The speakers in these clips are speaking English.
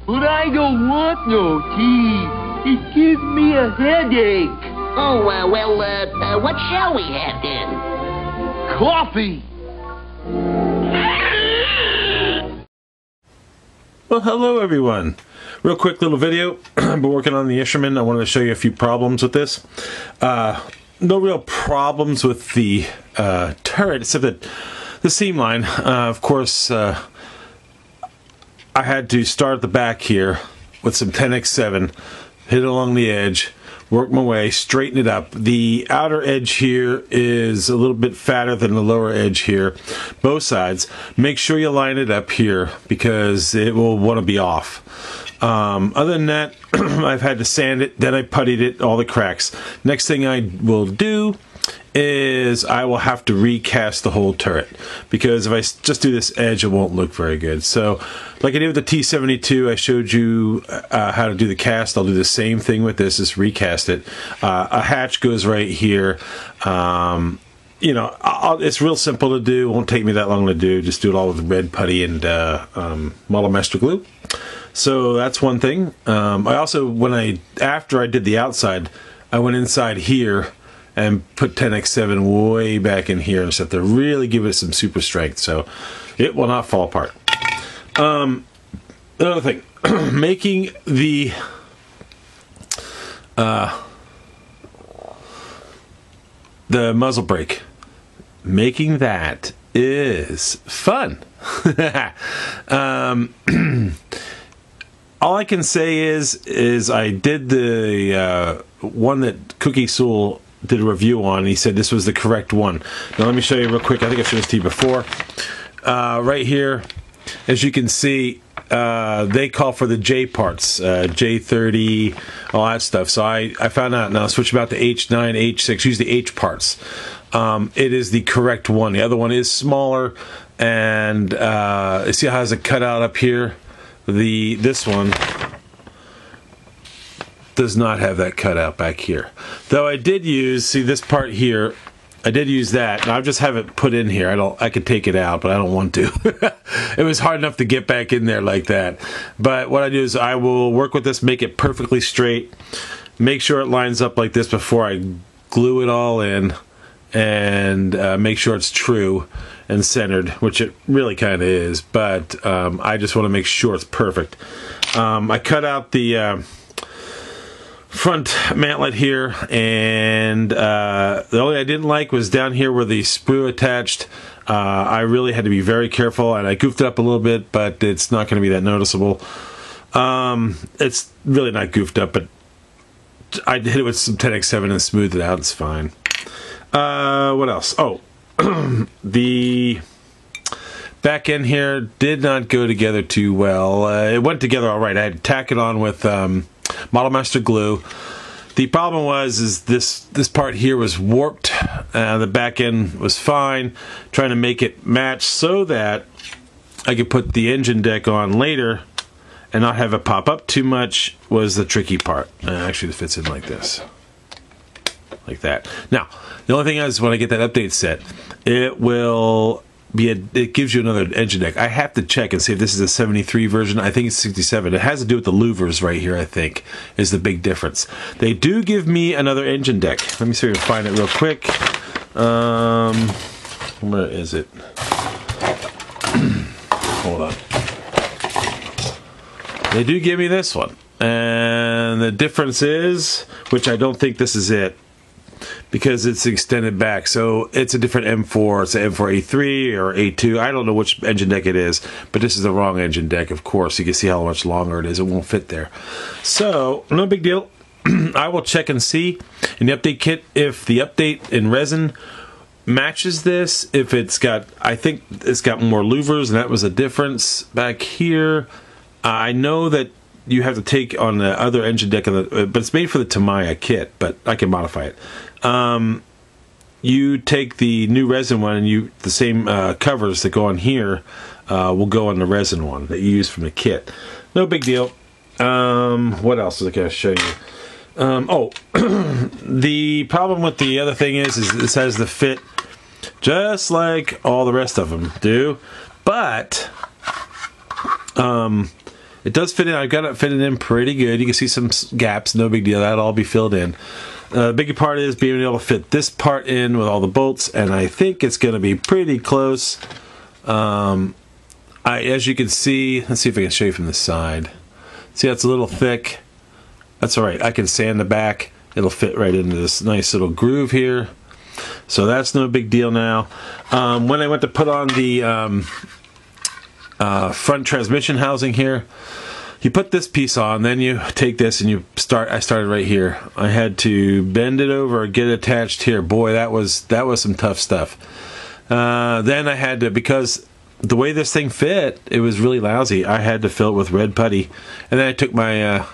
But I don't want no tea. It gives me a headache. Oh, what shall we have then? Coffee. Well, hello everyone. Real quick little video. I've been working on the Isherman. I wanted to show you a few problems with this. No real problems with the turret, except that the seam line, of course, I had to start at the back here with some 10x7, hit it along the edge, work my way, straighten it up. The outer edge here is a little bit fatter than the lower edge here, both sides. Make sure you line it up here because it will want to be off. Other than that, I've had to sand it, then I puttied it, all the cracks. Next thing I will do is I will have to recast the whole turret, because if I just do this edge, it won't look very good. So like I did with the T-72, I showed you how to do the cast. I'll do the same thing with this, just recast it. A hatch goes right here. You know, it's real simple to do, won't take me that long to do. Just do it all with red putty and model master glue. So that's one thing. I also, after I did the outside, I went inside here and put 10x7 way back in here and stuff to really give it some super strength, so it will not fall apart. Another thing, making the muzzle brake, making that is fun. All I can say is I did the one that Cookie Sewell did a review on, and he said this was the correct one. Now let me show you real quick. I think I showed this to you before. Right here, as you can see, they call for the J parts, J30, all that stuff. So I found out, now switch about to H9, H6, use the H parts. It is the correct one. The other one is smaller, and see how it has a cutout up here? This one does not have that cutout back here. Though I did use, see this part here, I did use that, and I just have it put in here. I could take it out, but I don't want to. It was hard enough to get back in there like that. But what I do is I will work with this, make it perfectly straight, make sure it lines up like this before I glue it all in, and make sure it's true and centered, which it really kind of is, but I just want to make sure it's perfect. I cut out the front mantlet here, and the only I didn't like was down here where the sprue attached. I really had to be very careful, and I goofed it up a little bit, but it's not going to be that noticeable. It's really not goofed up, but I hit it with some 10x7 and smoothed it out. It's fine. What else? Oh, the back end here did not go together too well. It went together all right. I had to tack it on with Model Master glue. The problem was this part here was warped. The back end was fine. Trying to make it match so that I could put the engine deck on later and not have it pop up too much was the tricky part. Actually, it fits in like this. Like that. Now, the only thing is when I get that update set, it will be it gives you another engine deck. I have to check and see if this is a 73 version. I think it's 67. It has to do with the louvers right here, I think, is the big difference. They do give me another engine deck. Let me see if I can find it real quick. Where is it? Hold on. They do give me this one. And the difference is, which I don't think this is it, because it's extended back, so it's a different M4. It's an M4A3 or A2. I don't know which engine deck it is, but this is the wrong engine deck, of course. You can see how much longer it is. It won't fit there. So, no big deal. I will check and see in the update kit if the update in resin matches this. If it's got, I think it's got more louvers, and that was a difference back here. I know that you have to take on the other engine deck, but it's made for the Tamiya kit, but I can modify it. You take the new resin one, and the same covers that go on here will go on the resin one that you use from the kit. No big deal. What else was I going to show you? Oh, the problem with the other thing is this has the fit just like all the rest of them do, but It does fit in. I've got it fitted in pretty good. You can see some gaps, no big deal. That'll all be filled in. The bigger part is being able to fit this part in with all the bolts, and I think it's going to be pretty close. As you can see, let's see if I can show you from the side. See, that's a little thick. That's all right. I can sand the back. It'll fit right into this nice little groove here. So that's no big deal now. When I went to put on the front transmission housing here, you put this piece on, then you take this and you start. I started right here. I had to bend it over, get it attached here. Boy, that was some tough stuff. Then I had to, because the way this thing fit, it was really lousy. I had to fill it with red putty, and then I took my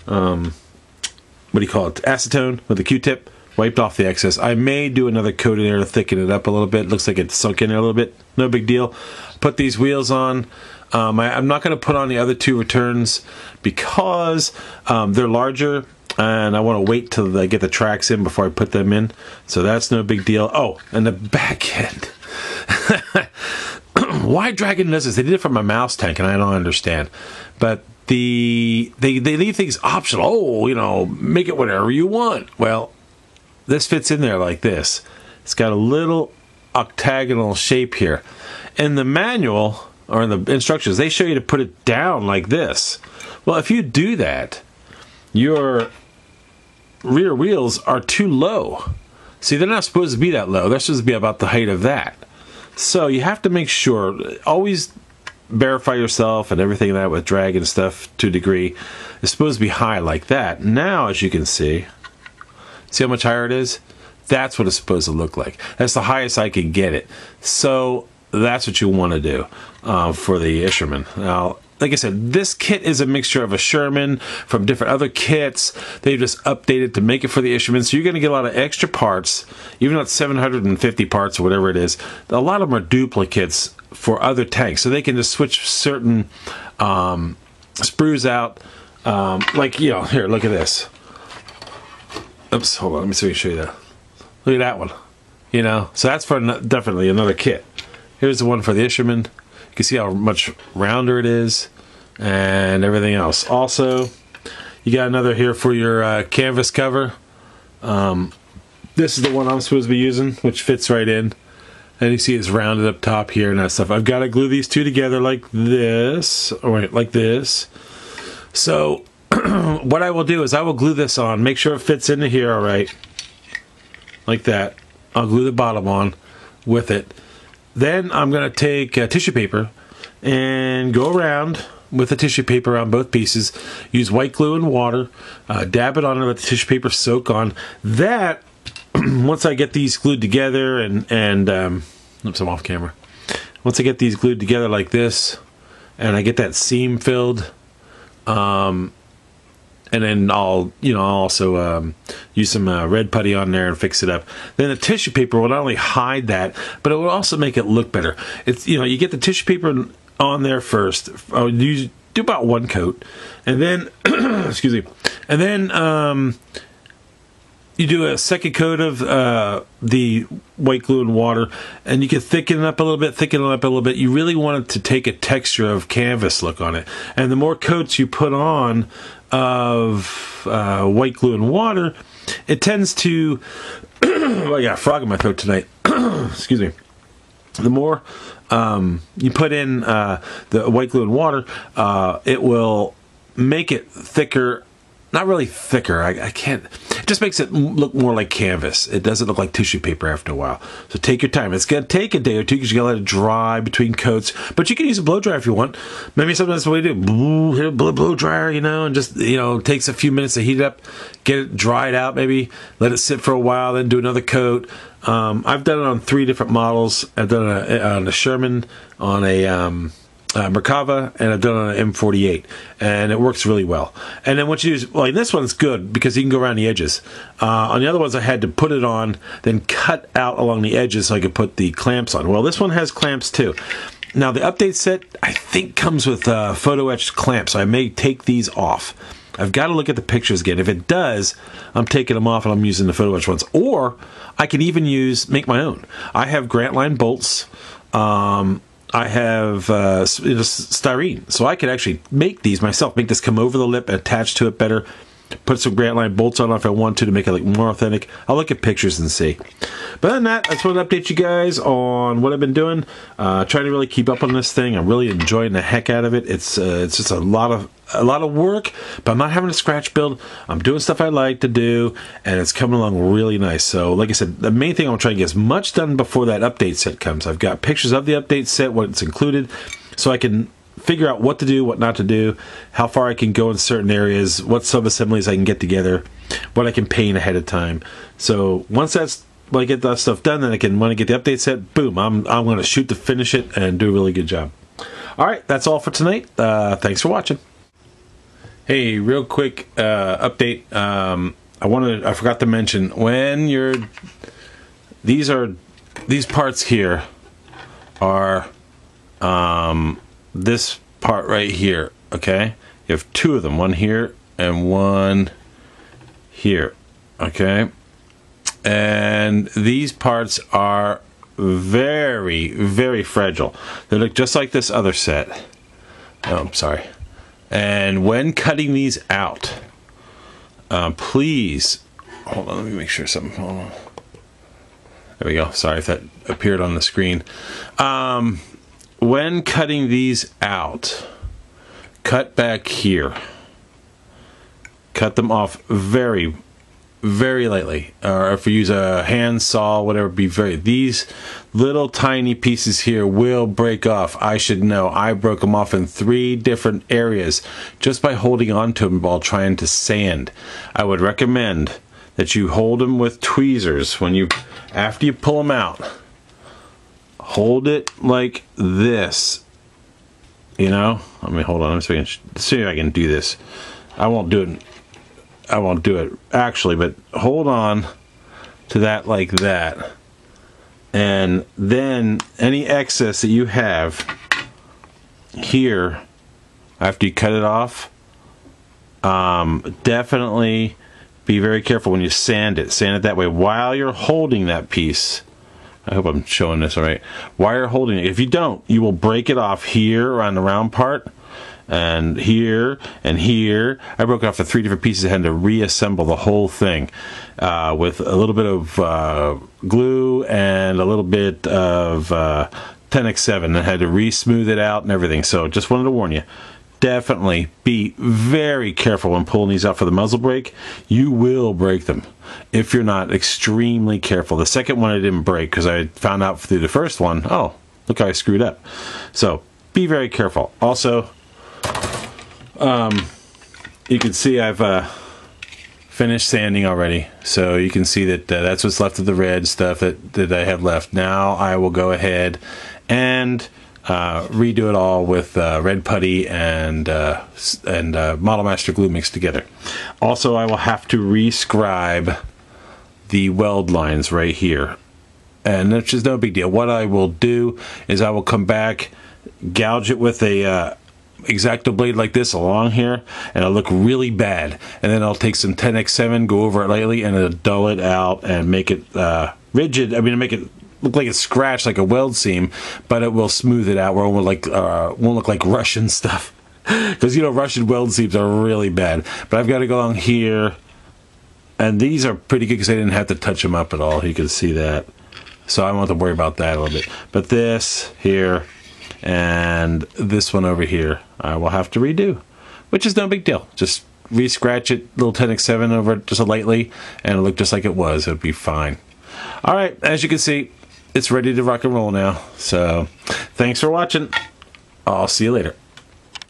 what do you call it, acetone with a Q-tip, wiped off the excess. I may do another coat in there to thicken it up a little bit. Looks like it sunk in there a little bit. No big deal. Put these wheels on. I'm not going to put on the other two returns because they're larger, and I want to wait till I get the tracks in before I put them in. So that's no big deal. Oh, and the back end. Why Dragon does this? They did it for my mouse tank, and I don't understand. But they leave things optional. Oh, you know, make it whatever you want. Well, this fits in there like this. It's got a little octagonal shape here. In the manual, or in the instructions, they show you to put it down like this. Well, if you do that, your rear wheels are too low. See, they're not supposed to be that low. They're supposed to be about the height of that. So you have to make sure, always verify yourself and everything like that with drag and stuff to a degree. It's supposed to be high like that. Now, as you can see how much higher it is? That's what it's supposed to look like. That's the highest I can get it. So that's what you want to do for the Isherman. Now, like I said, this kit is a mixture of a Sherman from different other kits. They've just updated to make it for the Isherman, so you're going to get a lot of extra parts, even though it's 750 parts or whatever it is. A lot of them are duplicates for other tanks, so they can just switch certain sprues out. Like, you know, here, look at this. Oops, hold on, let me see if I can show you that. Look at that one. You know, so that's for definitely another kit. Here's the one for the Isherman. You can see how much rounder it is and everything else. Also, you got another here for your canvas cover. This is the one I'm supposed to be using, which fits right in. And you see it's rounded up top here and that stuff. I've got to glue these two together like this. Or wait, like this. So, what I will do is I will glue this on. Make sure it fits into here all right. Like that. I'll glue the bottom on with it. Then I'm going to take tissue paper and go around with the tissue paper on both pieces. Use white glue and water. Dab it on and let the tissue paper soak on. That, once I get these glued together and oops, I'm off camera. Once I get these glued together like this and I get that seam filled, and then I'll also use some red putty on there and fix it up. Then the tissue paper will not only hide that, but it will also make it look better. It's, you know, you get the tissue paper on there first. You do about one coat, and then excuse me, and then you do a second coat of the white glue and water, and you can thicken it up a little bit, You really want it to take a texture of canvas look on it. And the more coats you put on of white glue and water, it tends to well, I got a frog in my throat tonight. Excuse me. The more you put in the white glue and water, it will make it thicker. Not really thicker. I can't. It just makes it look more like canvas. It doesn't look like tissue paper after a while. So take your time. It's going to take a day or two because you got to let it dry between coats. But you can use a blow dryer if you want. Maybe sometimes that's what we do. Hit a blow dryer, you know, and just, you know, it takes a few minutes to heat it up, get it dried out maybe, let it sit for a while, then do another coat. I've done it on 3 different models. I've done it on a Sherman, on a Merkava, and I've done it on an M-48, and it works really well. And then what you do is, like, this one's good because you can go around the edges. On the other ones, I had to put it on, then cut out along the edges so I could put the clamps on. Well, this one has clamps too. Now, the update set, I think, comes with photo etched clamps, so I may take these off. I've got to look at the pictures again. If it does, I'm taking them off and I'm using the photo etched ones. Or I can even make my own. I have Grant Line bolts. I have styrene, so I could actually make these myself. Make this come over the lip, attach to it better. Put some Grant Line bolts on if I want to make it like more authentic. I'll look at pictures and see. But other than that, I just want to update you guys on what I've been doing. Trying to really keep up on this thing. I'm really enjoying the heck out of it. It's just a lot of work, but I'm not having a scratch build. I'm doing stuff I like to do, and it's coming along really nice. So, like I said, the main thing I'm trying to get as much done before that update set comes. I've got pictures of the update set, what's included, so I can figure out what to do, what not to do, how far I can go in certain areas, what sub-assemblies I can get together, what I can paint ahead of time. So once when I get that stuff done, then when I get the update set, boom, I'm going to shoot to finish it and do a really good job. All right, that's all for tonight. Thanks for watching. Hey, real quick update. I forgot to mention, when these parts here are this part right here, okay? You have two of them, one here and one here, okay? And these parts are very, very fragile. They look just like this other set. Oh, I'm sorry. And when cutting these out, please, hold on, let me make sure something, hold on. There we go. Sorry if that appeared on the screen. When cutting these out, cut back here. Cut them off very, very lightly. Or if you use a hand saw, whatever, these little tiny pieces here will break off. I should know. I broke them off in 3 different areas just by holding on to them while trying to sand. I would recommend that you hold them with tweezers after you pull them out. Hold it like this, you know. Let me hold on. Let me see if I can do this. I won't do it actually, but hold on to that like that, and then any excess that you have here after you cut it off, definitely be very careful when you sand it. Sand it that way while you're holding that piece. I hope I'm showing this all right. While you're holding it, if you don't, you will break it off here around the round part, and here and here. I broke it off to 3 different pieces. I had to reassemble the whole thing with a little bit of glue and a little bit of 10x7. I had to re-smooth it out and everything. So just wanted to warn you. Definitely be very careful when pulling these out for the muzzle brake. You will break them if you're not extremely careful. The second one I didn't break because I found out through the first one, oh, look how I screwed up. So be very careful. Also, you can see I've finished sanding already. So you can see that that's what's left of the red stuff that I have left. Now I will go ahead and redo it all with red putty and Model Master glue mixed together. Also, I will have to rescribe the weld lines right here, and that's just no big deal. What I will do is I will come back, gouge it with a X-Acto blade like this along here, and it'll look really bad, and then I'll take some 10x7, go over it lightly, and it'll dull it out and make it rigid. I mean, make it look like it's scratched like a weld seam, but it will smooth it out where it won't look like Russian stuff. Because, you know, Russian weld seams are really bad. But I've got to go along here, and these are pretty good because I didn't have to touch them up at all. You can see that. So I don't have to worry about that a little bit. But this here and this one over here, I will have to redo, which is no big deal. Just re-scratch it, little 10x7 over it just lightly, and it'll look just like it was. It'll be fine. All right, as you can see, it's ready to rock and roll now. So thanks for watching. I'll see you later.